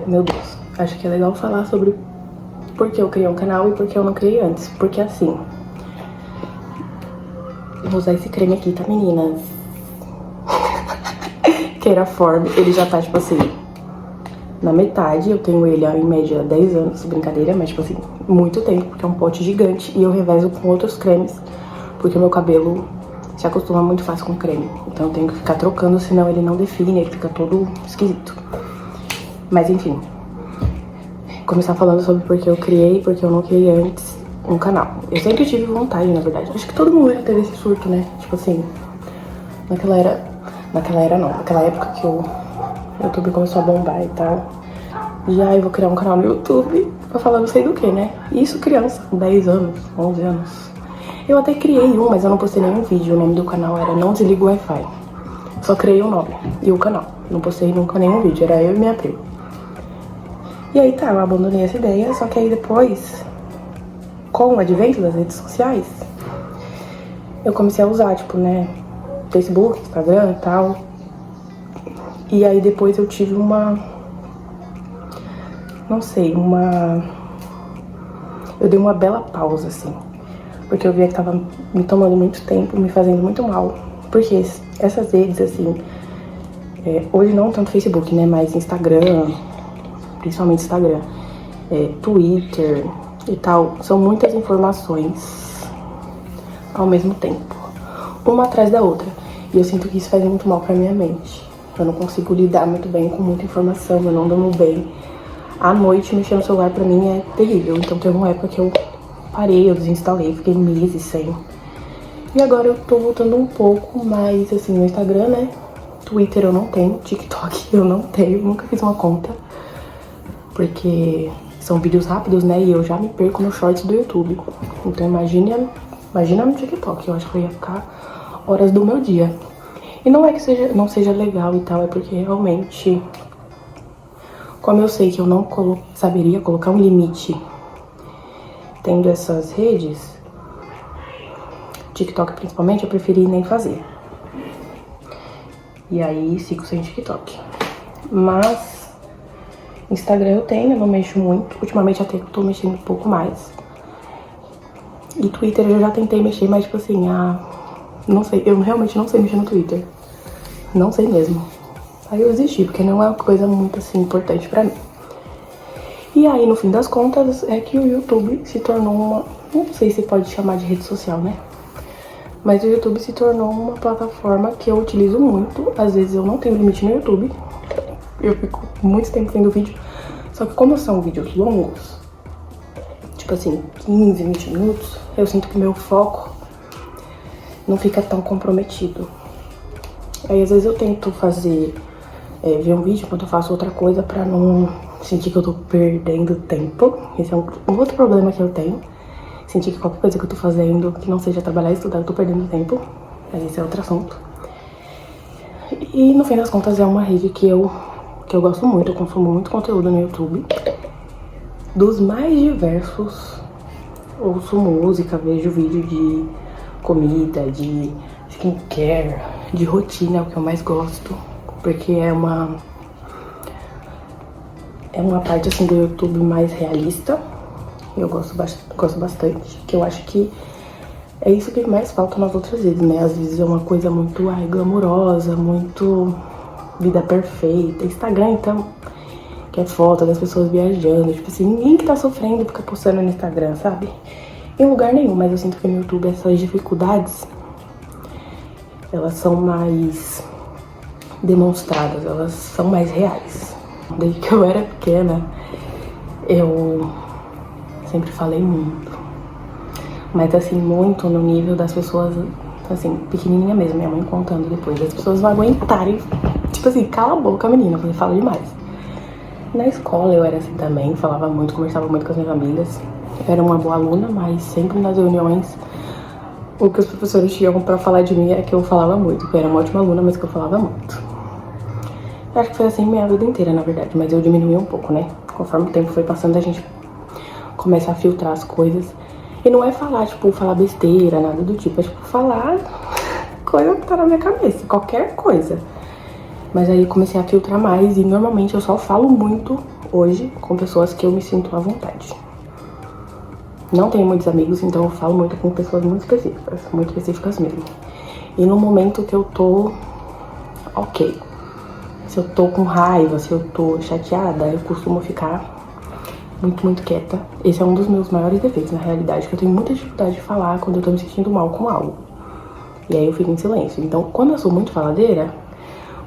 Meu Deus, acho que é legal falar sobre por que eu criei um canal e por que eu não criei antes. Porque assim, eu vou usar esse creme aqui, tá, meninas? Keraform, ele já tá, tipo assim, na metade. Eu tenho ele há, em média, 10 anos, brincadeira, mas, tipo assim, muito tempo, porque é um pote gigante. E eu revezo com outros cremes, porque o meu cabelo se acostuma muito fácil com creme. Então eu tenho que ficar trocando, senão ele não define, ele fica todo esquisito. Mas, enfim, começar falando sobre por que eu criei, porque eu não criei antes um canal. Eu sempre tive vontade, na verdade. Acho que todo mundo já teve esse surto, né? Tipo assim, naquela época que o YouTube começou a bombar e tal. Já eu vou criar um canal no YouTube pra falar não sei do que, né? Isso criança, com 10 anos, 11 anos. Eu até criei um, mas eu não postei nenhum vídeo. O nome do canal era Não Desliga o Wi-Fi. Só criei o nome e o canal. Não postei nunca nenhum vídeo, era eu e minha prima. E aí tá, eu abandonei essa ideia, só que aí depois, com o advento das redes sociais, eu comecei a usar, tipo, né, Facebook, Instagram e tal. E aí depois eu tive eu dei uma bela pausa, assim. Porque eu via que tava me tomando muito tempo, me fazendo muito mal. Porque essas redes, assim, hoje não tanto Facebook, né, mas Instagram, principalmente Instagram, Twitter e tal, são muitas informações ao mesmo tempo, uma atrás da outra. E eu sinto que isso faz muito mal pra minha mente. Eu não consigo lidar muito bem com muita informação, eu não durmo bem. À noite, mexer no celular pra mim é terrível. Então teve uma época que eu parei, eu desinstalei, fiquei meses sem. E agora eu tô voltando um pouco mais, assim, no Instagram, né? Twitter eu não tenho, TikTok eu não tenho, nunca fiz uma conta. Porque são vídeos rápidos, né? E eu já me perco no shorts do YouTube. Então imagina no TikTok. Eu acho que eu ia ficar horas do meu dia. E não é que não seja legal e tal, é porque realmente, como eu sei que eu não saberia colocar um limite tendo essas redes, TikTok principalmente, eu preferi nem fazer. E aí sigo sem TikTok. Mas Instagram eu tenho, eu não mexo muito. Ultimamente até que eu tô mexendo um pouco mais. E Twitter eu já tentei mexer, mas tipo assim, não sei, eu realmente não sei mexer no Twitter. Não sei mesmo. Aí eu desisti, porque não é uma coisa muito assim importante pra mim. E aí, no fim das contas, é que o YouTube se tornou uma... Não sei se pode chamar de rede social, né? Mas o YouTube se tornou uma plataforma que eu utilizo muito. Às vezes eu não tenho limite no YouTube. Eu fico muito tempo vendo vídeo. Só que como são vídeos longos, tipo assim, 15, 20 minutos, eu sinto que o meu foco não fica tão comprometido. Aí às vezes eu tento ver um vídeo enquanto eu faço outra coisa pra não sentir que eu tô perdendo tempo. Esse é um outro problema que eu tenho. Sentir que qualquer coisa que eu tô fazendo, que não seja trabalhar e estudar, eu tô perdendo tempo. Mas esse é outro assunto. E no fim das contas é uma rede que eu gosto muito, eu consumo muito conteúdo no YouTube. Dos mais diversos, ouço música, vejo vídeo de comida, de skincare, de rotina, é o que eu mais gosto. Porque é uma parte assim do YouTube mais realista. Eu gosto bastante, que eu acho que é isso que mais falta nas outras redes, né? Às vezes é uma coisa muito glamourosa, muito vida perfeita. Instagram, então, que é foto das pessoas viajando. Tipo assim, ninguém que tá sofrendo fica postando no Instagram, sabe? Em lugar nenhum, mas eu sinto que no YouTube essas dificuldades, elas são mais demonstradas, elas são mais reais. Desde que eu era pequena, eu sempre falei muito. Mas assim, muito no nível das pessoas, assim, pequenininha mesmo, minha mãe contando depois. As pessoas não aguentarem, tipo assim, cala a boca, menina, você fala demais. Na escola eu era assim também, falava muito, conversava muito com as minhas amigas. Eu era uma boa aluna, mas sempre nas reuniões, o que os professores tinham pra falar de mim é que eu falava muito. Que eu era uma ótima aluna, mas que eu falava muito. Eu acho que foi assim minha vida inteira, na verdade, mas eu diminui um pouco, né? Conforme o tempo foi passando, a gente começa a filtrar as coisas. E não é falar, tipo, falar besteira, nada do tipo. É, tipo, falar coisa que tá na minha cabeça, qualquer coisa. Mas aí comecei a filtrar mais e normalmente eu só falo muito hoje com pessoas que eu me sinto à vontade. Não tenho muitos amigos, então eu falo muito com pessoas muito específicas mesmo. E no momento que eu tô ok, se eu tô com raiva, se eu tô chateada, eu costumo ficar muito quieta. Esse é um dos meus maiores defeitos, na realidade, que eu tenho muita dificuldade de falar quando eu tô me sentindo mal com algo. E aí eu fico em silêncio. Então, como eu sou muito faladeira,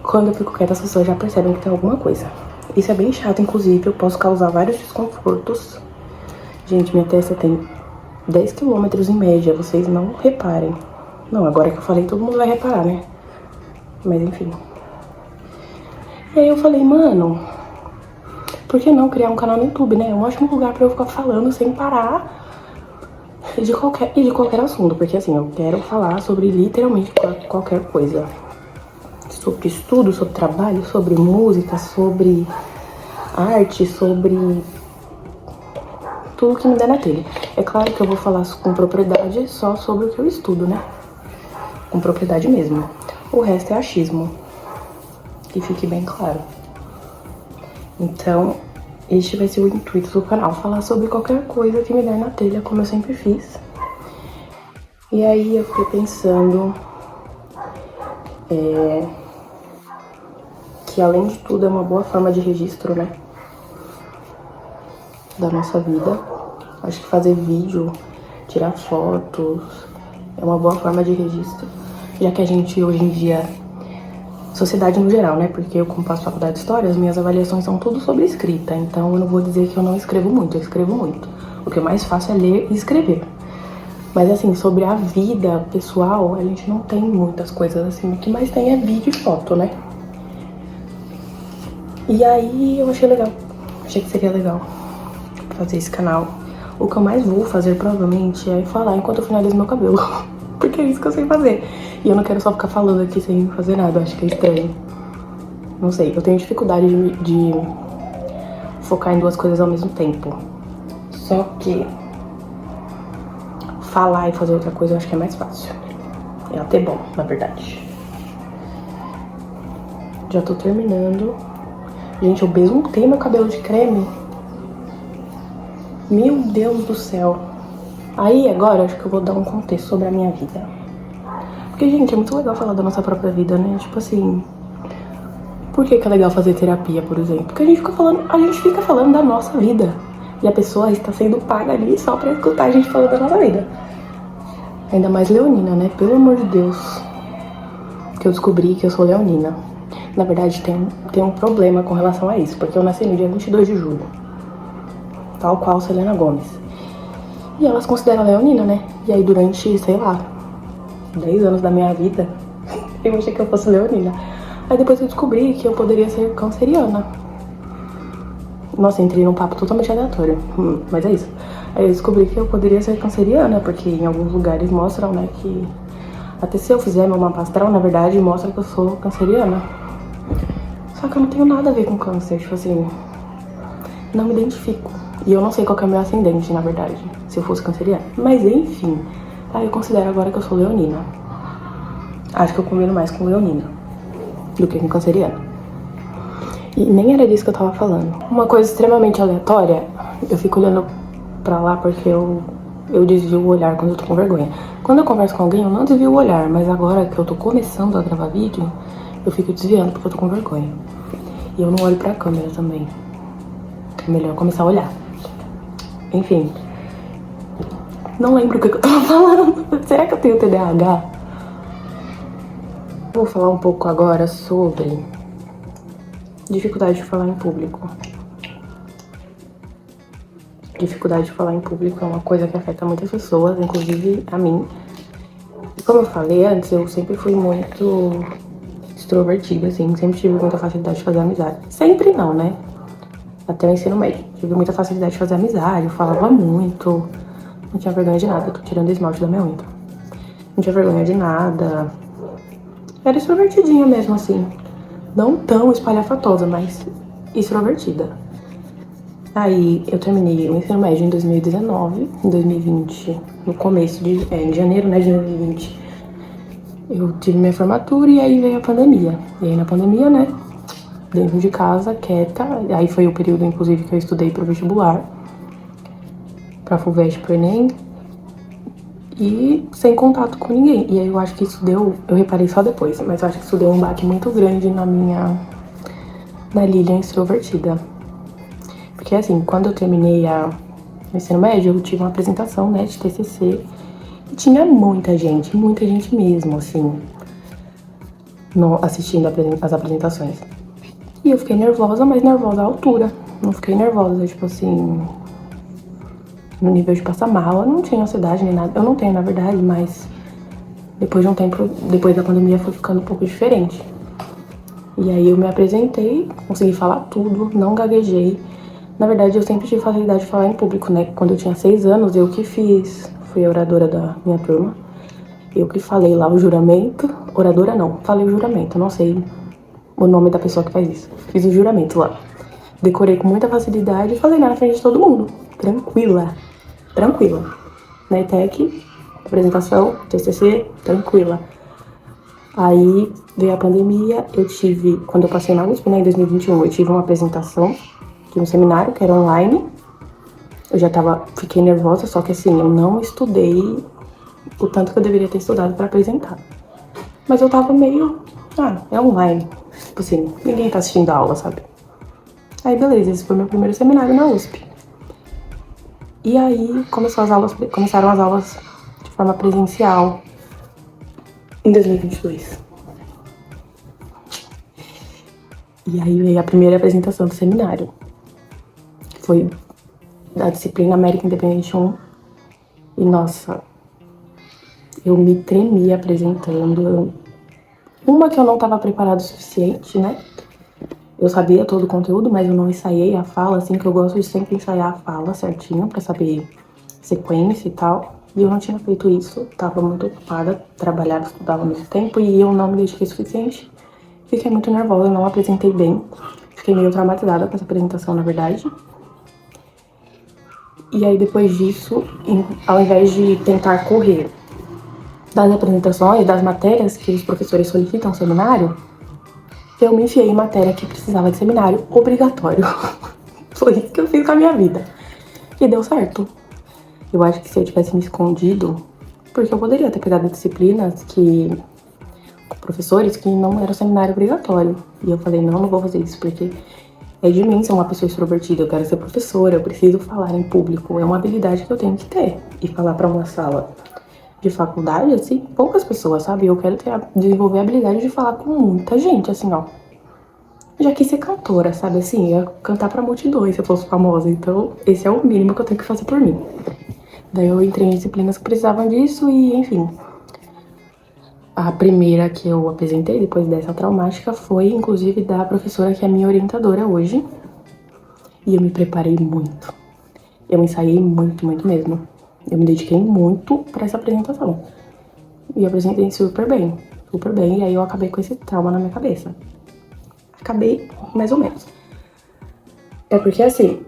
quando eu fico quieta, as pessoas já percebem que tem alguma coisa. Isso é bem chato, inclusive, eu posso causar vários desconfortos. Gente, minha testa tem 10 quilômetros em média, vocês não reparem. Não, agora que eu falei, todo mundo vai reparar, né? Mas enfim. E aí eu falei, mano, por que não criar um canal no YouTube, né? É um ótimo lugar pra eu ficar falando sem parar de qualquer assunto. Porque assim, eu quero falar sobre literalmente qualquer coisa. Sobre estudo, sobre trabalho, sobre música, sobre arte, sobre tudo que me der na telha. É claro que eu vou falar com propriedade só sobre o que eu estudo, né? Com propriedade mesmo. O resto é achismo. Que fique bem claro. Então, este vai ser o intuito do canal. Falar sobre qualquer coisa que me der na telha, como eu sempre fiz. E aí eu fiquei pensando... que além de tudo é uma boa forma de registro, né? Da nossa vida. Acho que fazer vídeo, tirar fotos, é uma boa forma de registro. Já que a gente hoje em dia, sociedade no geral, né? Porque eu, como faço faculdade de história, as minhas avaliações são tudo sobre escrita. Então eu não vou dizer que eu não escrevo muito, eu escrevo muito. O que eu mais faço é ler e escrever. Mas assim, sobre a vida pessoal, a gente não tem muitas coisas assim. O que mais tem é vídeo e foto, né? E aí eu achei legal. Achei que seria legal fazer esse canal. O que eu mais vou fazer provavelmente é falar enquanto eu finalizo meu cabelo. Porque é isso que eu sei fazer. E eu não quero só ficar falando aqui sem fazer nada. Eu acho que é estranho. Não sei, eu tenho dificuldade de focar em duas coisas ao mesmo tempo. Só que falar e fazer outra coisa eu acho que é mais fácil. É até bom, na verdade. Já tô terminando. Gente, eu besuntei meu cabelo de creme. Meu Deus do céu. Aí, agora, acho que eu vou dar um contexto sobre a minha vida. Porque, gente, é muito legal falar da nossa própria vida, né? Tipo assim... Por que é legal fazer terapia, por exemplo? Porque a gente fica falando da nossa vida. E a pessoa está sendo paga ali só pra escutar a gente falando da nossa vida. Ainda mais leonina, né? Pelo amor de Deus. Que eu descobri que eu sou leonina. Na verdade, tem um problema com relação a isso. Porque eu nasci no dia 22 de julho. Tal qual Selena Gomez. E elas consideram leonina, né? E aí durante, sei lá, 10 anos da minha vida, eu achei que eu fosse leonina. Aí depois eu descobri que eu poderia ser canceriana. Nossa, entrei num papo totalmente aleatório, mas é isso. Aí eu descobri que eu poderia ser canceriana, porque em alguns lugares mostram, né, que... Até se eu fizer meu mapa astral, na verdade, mostra que eu sou canceriana. Só que eu não tenho nada a ver com câncer, tipo assim... Não me identifico. E eu não sei qual que é o meu ascendente, na verdade, se eu fosse canceriana. Mas enfim, aí eu considero agora que eu sou leonina. Acho que eu combino mais com leonina do que com canceriana. E nem era disso que eu tava falando. Uma coisa extremamente aleatória, eu fico olhando pra lá porque eu desvio o olhar quando eu tô com vergonha. Quando eu converso com alguém, eu não desvio o olhar, mas agora que eu tô começando a gravar vídeo, eu fico desviando porque eu tô com vergonha. E eu não olho pra câmera também. É melhor começar a olhar. Enfim. Não lembro o que eu tava falando. Será que eu tenho TDAH? Vou falar um pouco agora sobre dificuldade de falar em público. Dificuldade de falar em público é uma coisa que afeta muitas pessoas, inclusive a mim. E como eu falei antes, eu sempre fui muito extrovertida, assim. Sempre tive muita facilidade de fazer amizade. Sempre não, né? Até o ensino médio. Tive muita facilidade de fazer amizade, eu falava muito. Não tinha vergonha de nada, eu tô tirando esmalte da minha unha. Não tinha vergonha de nada. Era extrovertidinha mesmo, assim. Não tão espalhafatosa, mas extrovertida. Aí eu terminei o ensino médio em 2019, em 2020, no começo de... em janeiro, né, de 2020. eu tive minha formatura e aí veio a pandemia. E aí na pandemia, né, dentro de casa, quieta, aí foi o período, inclusive, que eu estudei pro vestibular, pra FUVEST, pro Enem, e sem contato com ninguém. E aí eu acho que isso deu, eu reparei só depois, mas eu acho que isso deu um baque muito grande na Lilian extrovertida. Porque assim, quando eu terminei o ensino médio, eu tive uma apresentação, né, de TCC, e tinha muita gente mesmo, assim, assistindo as apresentações. E eu fiquei nervosa, mas nervosa à altura. Não fiquei nervosa, tipo assim, no nível de passar mal. Eu não tinha ansiedade nem nada. Eu não tenho, na verdade, mas depois de um tempo, depois da pandemia, foi ficando um pouco diferente. E aí eu me apresentei, consegui falar tudo, não gaguejei. Na verdade, eu sempre tive facilidade de falar em público, né? Quando eu tinha 6 anos, eu que fiz, fui a oradora da minha turma. Eu que falei lá o juramento. Oradora não, falei o juramento, não sei o nome da pessoa que faz isso. Fiz o juramento lá. Decorei com muita facilidade e falei na frente de todo mundo. Tranquila. Na ETEC, apresentação, TCC, tranquila. Aí veio a pandemia, quando eu passei na USP, né, em 2021, eu tive uma apresentação de um seminário que era online. Eu já fiquei nervosa, só que assim, eu não estudei o tanto que eu deveria ter estudado pra apresentar. Mas eu tava meio, é online. Tipo assim, ninguém tá assistindo a aula, sabe? Aí beleza, esse foi meu primeiro seminário na USP. E aí começaram as aulas de forma presencial em 2022. E aí veio a primeira apresentação do seminário. Foi da disciplina América Independente 1. E nossa, eu me tremia apresentando. Uma que eu não tava preparada o suficiente, né? Eu sabia todo o conteúdo, mas eu não ensaiei a fala, assim, que eu gosto de sempre ensaiar a fala certinho pra saber sequência e tal. E eu não tinha feito isso, tava muito ocupada, trabalhava, estudava ao mesmo tempo e eu não me dediquei o suficiente. Fiquei muito nervosa, não apresentei bem. Fiquei meio traumatizada com essa apresentação, na verdade. E aí depois disso, ao invés de tentar correr das apresentações, das matérias que os professores solicitam no seminário, eu me enfiei em matéria que precisava de seminário obrigatório. Foi isso que eu fiz com a minha vida. E deu certo. Eu acho que se eu tivesse me escondido, porque eu poderia ter pegado disciplinas com professores que não era seminário obrigatório. E eu falei, não vou fazer isso, porque é de mim ser uma pessoa extrovertida, eu quero ser professora, eu preciso falar em público, é uma habilidade que eu tenho que ter. E falar pra uma sala de faculdade, assim, poucas pessoas, sabe? Eu quero desenvolver a habilidade de falar com muita gente, assim, ó. Já quis ser cantora, sabe? Assim, ia cantar pra multidões se eu fosse famosa. Então, esse é o mínimo que eu tenho que fazer por mim. Daí eu entrei em disciplinas que precisavam disso e, enfim. A primeira que eu apresentei, depois dessa traumática, foi, inclusive, da professora que é minha orientadora hoje. E eu me preparei muito. Eu ensaiei muito mesmo. Eu me dediquei muito pra essa apresentação. E eu apresentei super bem. E aí eu acabei com esse trauma na minha cabeça. Acabei mais ou menos. É porque, assim,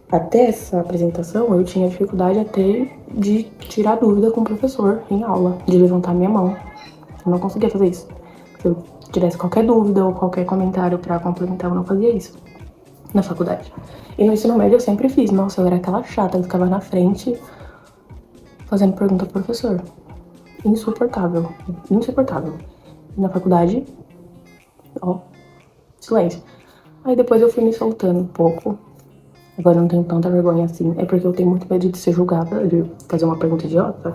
até essa apresentação eu tinha dificuldade até de tirar dúvida com o professor em aula, de levantar minha mão. Eu não conseguia fazer isso. Se eu tivesse qualquer dúvida ou qualquer comentário pra complementar, eu não fazia isso na faculdade. E no ensino médio eu sempre fiz. Nossa, eu era aquela chata que ficava na frente fazendo pergunta pro professor. Insuportável. E na faculdade, ó, silêncio. Aí depois eu fui me soltando um pouco. Agora eu não tenho tanta vergonha assim. É porque eu tenho muito medo de ser julgada, de fazer uma pergunta idiota.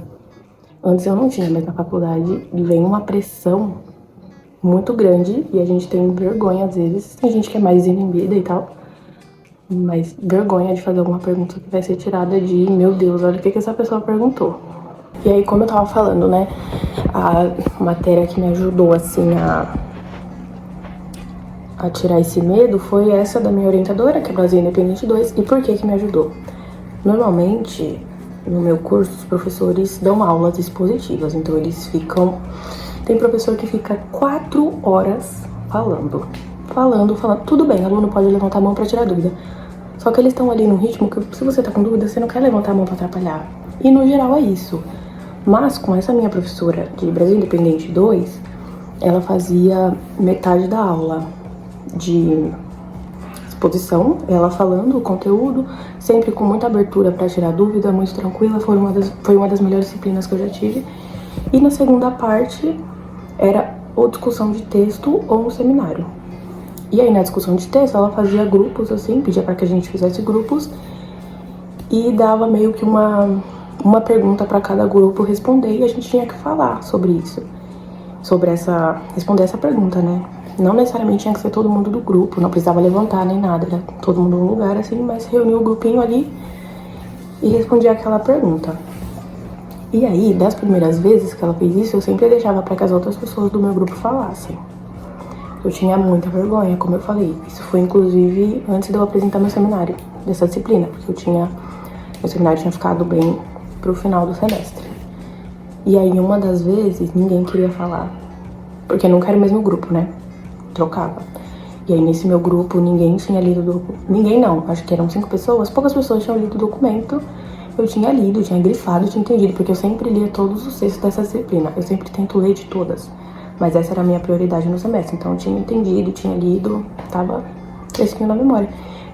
Antes eu não tinha, mas na faculdade vem uma pressão muito grande e a gente tem vergonha às vezes. Tem gente que é mais inibida e tal, mas vergonha de fazer alguma pergunta que vai ser tirada de, meu Deus, olha o que essa pessoa perguntou. E aí, como eu tava falando, né, a matéria que me ajudou, assim, a tirar esse medo foi essa da minha orientadora, que é Brasil Independente 2. E por que me ajudou? Normalmente, no meu curso, os professores dão aulas expositivas, então eles ficam... Tem professor que fica 4 horas falando. Tudo bem, o aluno pode levantar a mão pra tirar dúvida. Só que eles estão ali num ritmo que, se você tá com dúvida, você não quer levantar a mão pra atrapalhar. E no geral é isso. Mas com essa minha professora de Brasil Independente 2, ela fazia metade da aula de exposição, ela falando o conteúdo, sempre com muita abertura para tirar dúvida, muito tranquila, foi uma das melhores disciplinas que eu já tive. E na segunda parte era ou discussão de texto ou um seminário. E aí na discussão de texto ela fazia grupos assim, pedia para que a gente fizesse grupos e dava meio que uma pergunta para cada grupo responder e a gente tinha que falar sobre isso. Responder essa pergunta, né? Não necessariamente tinha que ser todo mundo do grupo, não precisava levantar nem nada, era todo mundo num lugar assim, mas reunia o grupinho ali e respondia aquela pergunta. E aí, das primeiras vezes que ela fez isso, eu sempre deixava para que as outras pessoas do meu grupo falassem. Eu tinha muita vergonha, como eu falei. Isso foi inclusive antes de eu apresentar meu seminário dessa disciplina, porque meu seminário tinha ficado bem pro final do semestre. E aí, uma das vezes, ninguém queria falar, porque nunca era o mesmo grupo, né? Trocava. E aí, nesse meu grupo, ninguém tinha lido o documento. Ninguém não, acho que eram 5 pessoas. Poucas pessoas tinham lido o documento. Eu tinha lido, tinha grifado, tinha entendido, porque eu sempre lia todos os textos dessa disciplina. Eu sempre tento ler de todas. Mas essa era a minha prioridade no semestre. Então, eu tinha entendido, tinha lido, tava fresquinho na memória.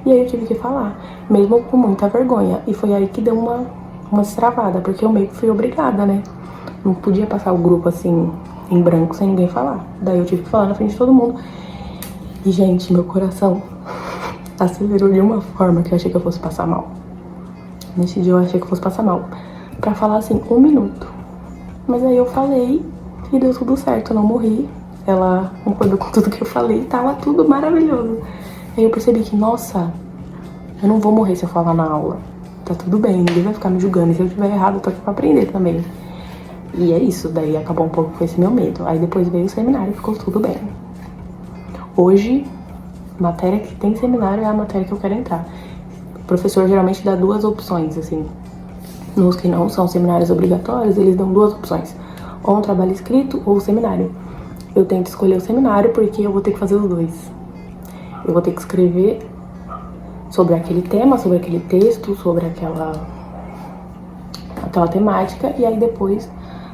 E aí, eu tive que falar, mesmo com muita vergonha. E foi aí que deu uma destravada, porque eu meio que fui obrigada, né? Não podia passar o grupo assim, em branco, sem ninguém falar. Daí eu tive que falar na frente de todo mundo. E, gente, meu coração acelerou de uma forma que eu achei que eu fosse passar mal. Nesse dia eu achei que eu fosse passar mal. Pra falar assim, 1 minuto. Mas aí eu falei e deu tudo certo, eu não morri. Ela concordou com tudo que eu falei, tava tudo maravilhoso. Aí eu percebi que, nossa, eu não vou morrer se eu falar na aula. Tá tudo bem, ninguém vai ficar me julgando. E se eu tiver errado, eu tô aqui pra aprender também. E é isso, daí acabou um pouco com esse meu medo. Aí depois veio o seminário e ficou tudo bem. Hoje, matéria que tem seminário é a matéria que eu quero entrar. O professor geralmente dá 2 opções, assim. Nos que não são seminários obrigatórios, eles dão 2 opções. Ou um trabalho escrito ou um seminário. Eu tento escolher o seminário porque eu vou ter que fazer os 2. Eu vou ter que escrever sobre aquele tema, sobre aquele texto, sobre aquela temática, e aí depois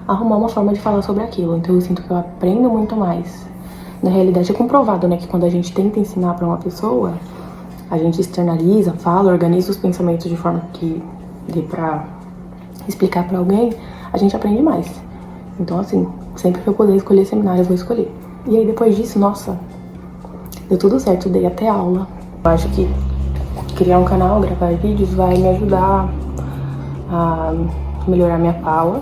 arrumar uma forma de falar sobre aquilo. Então eu sinto que eu aprendo muito mais. Na realidade é comprovado, né, que quando a gente tenta ensinar pra uma pessoa, a gente externaliza, fala, organiza os pensamentos de forma que dê pra explicar pra alguém, a gente aprende mais. Então assim, sempre que eu puder escolher seminário, eu vou escolher. E aí depois disso, nossa, deu tudo certo, dei até aula. Eu acho que criar um canal, gravar vídeos vai me ajudar a melhorar minha fala,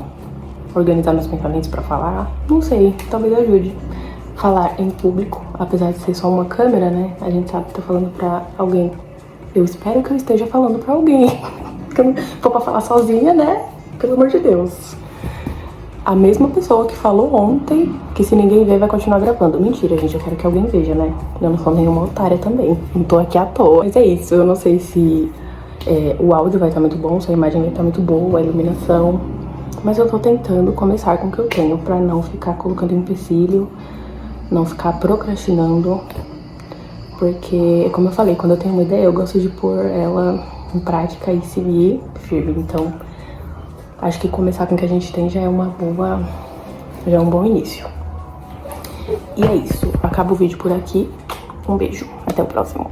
organizar meus pensamentos pra falar, não sei, talvez ajude. Falar em público, apesar de ser só uma câmera, né, a gente sabe que tá falando pra alguém. Eu espero que eu esteja falando pra alguém. Porque eu não for pra falar sozinha, né, pelo amor de Deus. A mesma pessoa que falou ontem, que se ninguém ver vai continuar gravando. Mentira, gente, eu quero que alguém veja, né, eu não sou nenhuma otária também, não tô aqui à toa. Mas é isso, eu não sei se o áudio vai estar muito bom, se a imagem vai estar muito boa, a iluminação. Mas eu tô tentando começar com o que eu tenho, pra não ficar colocando empecilho, não ficar procrastinando. Porque, como eu falei, quando eu tenho uma ideia, eu gosto de pôr ela em prática e seguir firme. Então, acho que começar com o que a gente tem já é um bom início. E é isso, acaba o vídeo por aqui. Um beijo, até o próximo.